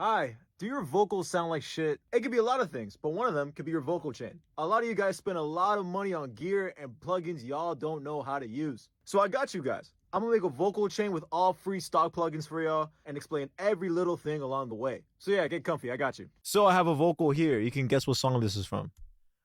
Hi, do your vocals sound like shit? It could be a lot of things, but one of them could be your vocal chain. A lot of you guys spend a lot of money on gear and plugins y'all don't know how to use. So I got you guys. I'm gonna make a vocal chain with all free stock plugins for y'all and explain every little thing along the way. So yeah, get comfy, I got you. So I have a vocal here. You can guess what song this is from.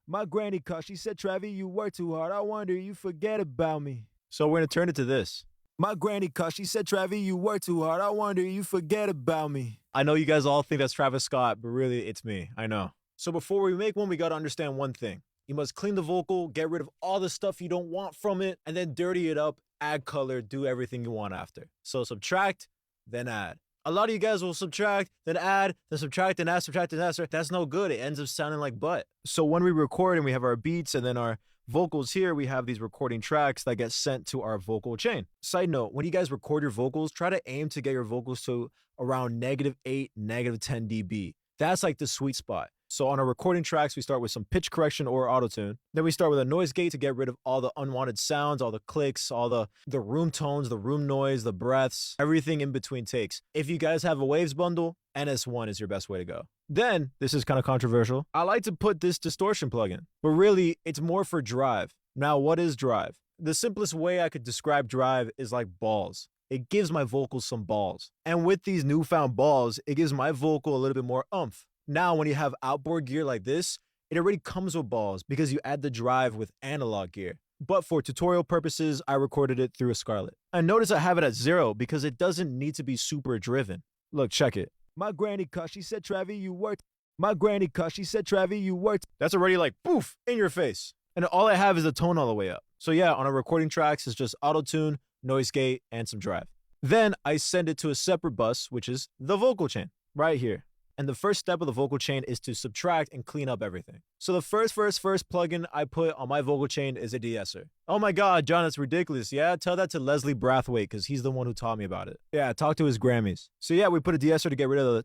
My granny caught, she said, Travi, you work too hard. I wonder you forget about me. So we're gonna turn it to this. My granny caught, she said, Travi, you work too hard. I wonder you forget about me. I know you guys all think that's Travis Scott, but really it's me. I know. So before we make one, we gotta understand one thing. You must clean the vocal, get rid of all the stuff you don't want from it, and then dirty it up, add color, do everything you want after. So subtract, then add. A lot of you guys will subtract, then add, then subtract, then add, subtract, then add. That's no good. It ends up sounding like butt. So when we record and we have our beats and then our vocals here, we have these recording tracks that get sent to our vocal chain. Side note, when you guys record your vocals, try to aim to get your vocals to around -8, -10 dB. That's like the sweet spot. So on our recording tracks, we start with some pitch correction or autotune. Then we start with a noise gate to get rid of all the unwanted sounds, all the clicks, all the room tones, the room noise, the breaths, everything in between takes. If you guys have a waves bundle, NS1 is your best way to go. Then, this is kind of controversial, I like to put this distortion plugin, but really it's more for drive. Now, what is drive? The simplest way I could describe drive is like balls. It gives my vocals some balls. And with these newfound balls, it gives my vocal a little bit more oomph. Now, when you have outboard gear like this, it already comes with balls because you add the drive with analog gear. But for tutorial purposes, I recorded it through a Scarlett. And notice I have it at 0 because it doesn't need to be super driven. Look, check it. My granny caught, she said, Travi, you worked. My granny caught, she said, Travi, you worked. That's already like, poof, in your face. And all I have is the tone all the way up. So yeah, on our recording tracks, it's just auto-tune, noise gate, and some drive. Then I send it to a separate bus, which is the vocal chain, right here. And the first step of the vocal chain is to subtract and clean up everything. So the first plugin I put on my vocal chain is a de-esser. Oh my God, John, that's ridiculous. Yeah, tell that to Leslie Brathwaite because he's the one who taught me about it. Yeah, talk to his Grammys. So yeah, we put a de-esser to get rid of the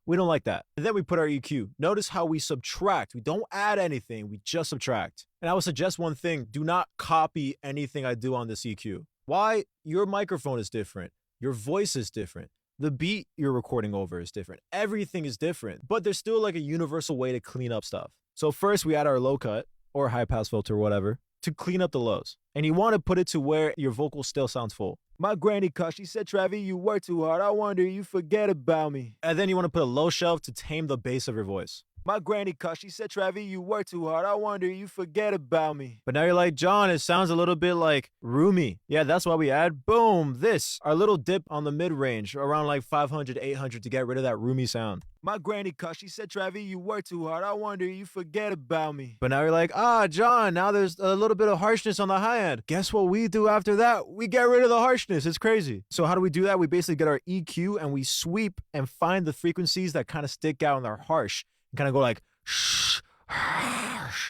we don't like that. And then we put our EQ. Notice how we subtract. We don't add anything, we just subtract. And I would suggest one thing, do not copy anything I do on this EQ. Why? Your microphone is different. Your voice is different. The beat you're recording over is different. Everything is different, but there's still like a universal way to clean up stuff. So first we add our low cut or high pass filter, whatever, to clean up the lows. And you want to put it to where your vocal still sounds full. My granny caught, she said, Travi, you work too hard. I wonder you forget about me. And then you want to put a low shelf to tame the bass of your voice. My granny caught, she said, Travi, you work too hard. I wonder you forget about me. But now you're like, John, it sounds a little bit like roomy. Yeah, that's why we add, boom, this. Our little dip on the mid-range, around like 500, 800 to get rid of that roomy sound. My granny caught, she said, Travi, you work too hard. I wonder you forget about me. But now you're like, John, now there's a little bit of harshness on the high end. Guess what we do after that? We get rid of the harshness. It's crazy. So how do we do that? We basically get our EQ and we sweep and find the frequencies that kind of stick out and are harsh. Kind of go like, shh,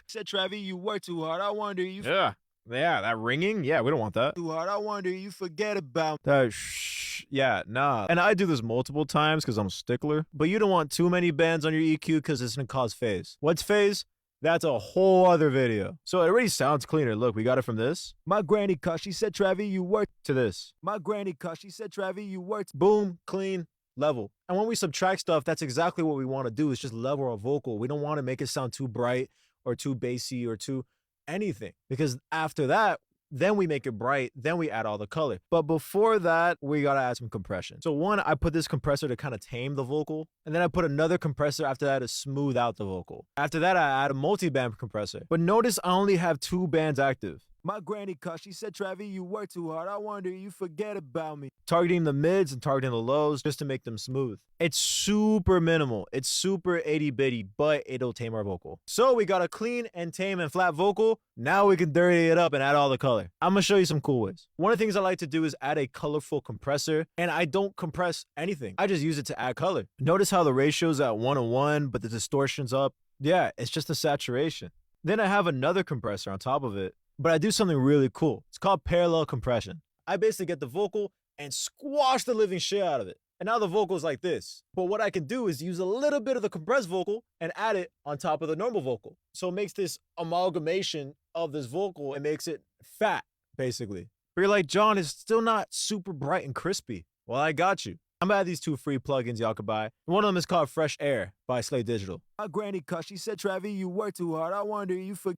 said Travi, you work too hard. I wonder you. Yeah, that ringing. Yeah, we don't want that. Too hard. I wonder you forget about that. Shh. Yeah, nah. And I do this multiple times because I'm a stickler. But you don't want too many bands on your EQ because it's gonna cause phase. What's phase? That's a whole other video. So it already sounds cleaner. Look, we got it from this. My granny caught, she said, Travi, you worked, to this. My granny caught, she said, Travi, you worked. Boom, clean. Level. And when we subtract stuff, that's exactly what we want to do, is just level our vocal. We don't want to make it sound too bright or too bassy or too anything, because after that, then we make it bright, then we add all the color. But before that, we gotta add some compression. So one, I put this compressor to kind of tame the vocal, and then I put another compressor after that to smooth out the vocal. After that, I add a multi-band compressor. But notice I only have 2 bands active. My granny caught, she said, Travi, you work too hard. I wonder you forget about me. Targeting the mids and targeting the lows just to make them smooth. It's super minimal. It's super itty bitty, but it'll tame our vocal. So we got a clean and tame and flat vocal. Now we can dirty it up and add all the color. I'm gonna show you some cool ways. One of the things I like to do is add a colorful compressor, and I don't compress anything. I just use it to add color. Notice how the ratio's at 1:1, but the distortion's up. Yeah, it's just a saturation. Then I have another compressor on top of it, but I do something really cool. It's called parallel compression. I basically get the vocal and squash the living shit out of it. And now the vocal is like this. But what I can do is use a little bit of the compressed vocal and add it on top of the normal vocal. So it makes this amalgamation of this vocal and makes it fat, basically. But you're like, John, it's still not super bright and crispy. Well, I got you. I'm gonna add these 2 free plugins y'all could buy. One of them is called Fresh Air by Slay Digital. My granny cuss, she said, Travis, you work too hard. I wonder you for.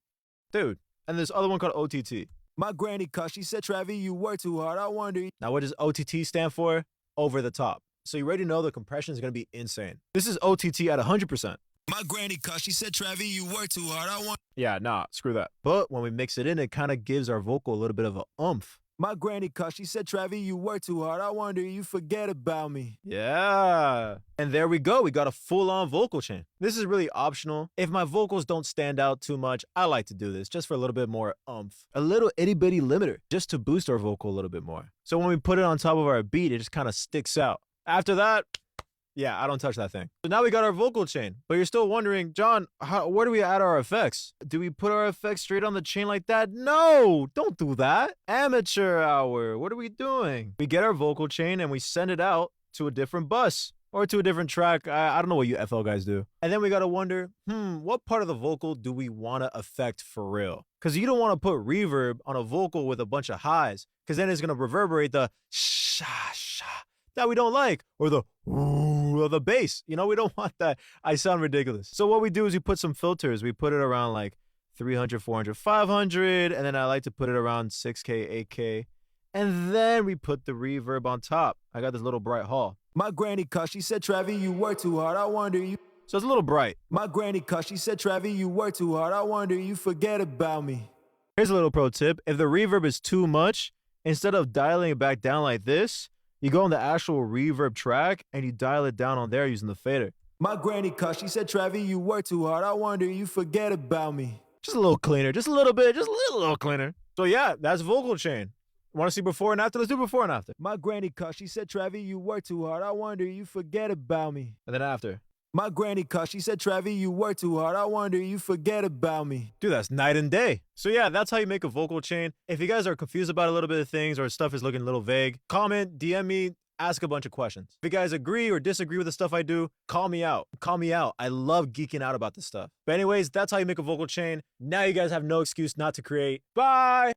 Dude, and this other one called OTT. My granny cuss, she said, Travis, you work too hard. I wonder. Now, what does OTT stand for? Over the top. So you already know the compression is gonna be insane. This is OTT at 100%. My granny cuss, she said, Travis, you work too hard. I want. Yeah, nah, screw that. But when we mix it in, it kind of gives our vocal a little bit of a oomph. My granny cuss, she said, Travis, you work too hard. I wonder you forget about me. Yeah. And there we go. We got a full-on vocal chain. This is really optional. If my vocals don't stand out too much, I like to do this just for a little bit more oomph. A little itty-bitty limiter just to boost our vocal a little bit more. So when we put it on top of our beat, it just kind of sticks out. After that, yeah, I don't touch that thing. So now we got our vocal chain, but you're still wondering, John, where do we add our effects? Do we put our effects straight on the chain like that? No, don't do that. Amateur hour, what are we doing? We get our vocal chain and we send it out to a different bus or to a different track. I don't know what you FL guys do. And then we gotta wonder, what part of the vocal do we wanna affect for real? Because you don't wanna put reverb on a vocal with a bunch of highs, because then it's gonna reverberate the sha sha that we don't like, or the ooh of the bass. You know, we don't want that. I sound ridiculous. So what we do is we put some filters. We put it around like 300, 400, 500, and then I like to put it around 6K, 8K. And then we put the reverb on top. I got this little bright hall. My granny cuss, she said, Travis, you work too hard. I wonder you. So it's a little bright. My granny cuss, she said, Travis, you work too hard. I wonder you forget about me. Here's a little pro tip. If the reverb is too much, instead of dialing it back down like this, you go on the actual reverb track and you dial it down on there using the fader. My granny cuss, she said, Travis, you work too hard. I wonder you forget about me. Just a little cleaner, just a little bit, just a little cleaner. So yeah, that's vocal chain. Want to see before and after? Let's do before and after. My granny cuss, she said, Travis, you work too hard. I wonder you forget about me. And then after. My granny cuss, she said, Travis, you work too hard. I wonder you forget about me. Dude, that's night and day. So yeah, that's how you make a vocal chain. If you guys are confused about a little bit of things or stuff is looking a little vague, comment, DM me, ask a bunch of questions. If you guys agree or disagree with the stuff I do, call me out. Call me out. I love geeking out about this stuff. But anyways, that's how you make a vocal chain. Now you guys have no excuse not to create. Bye!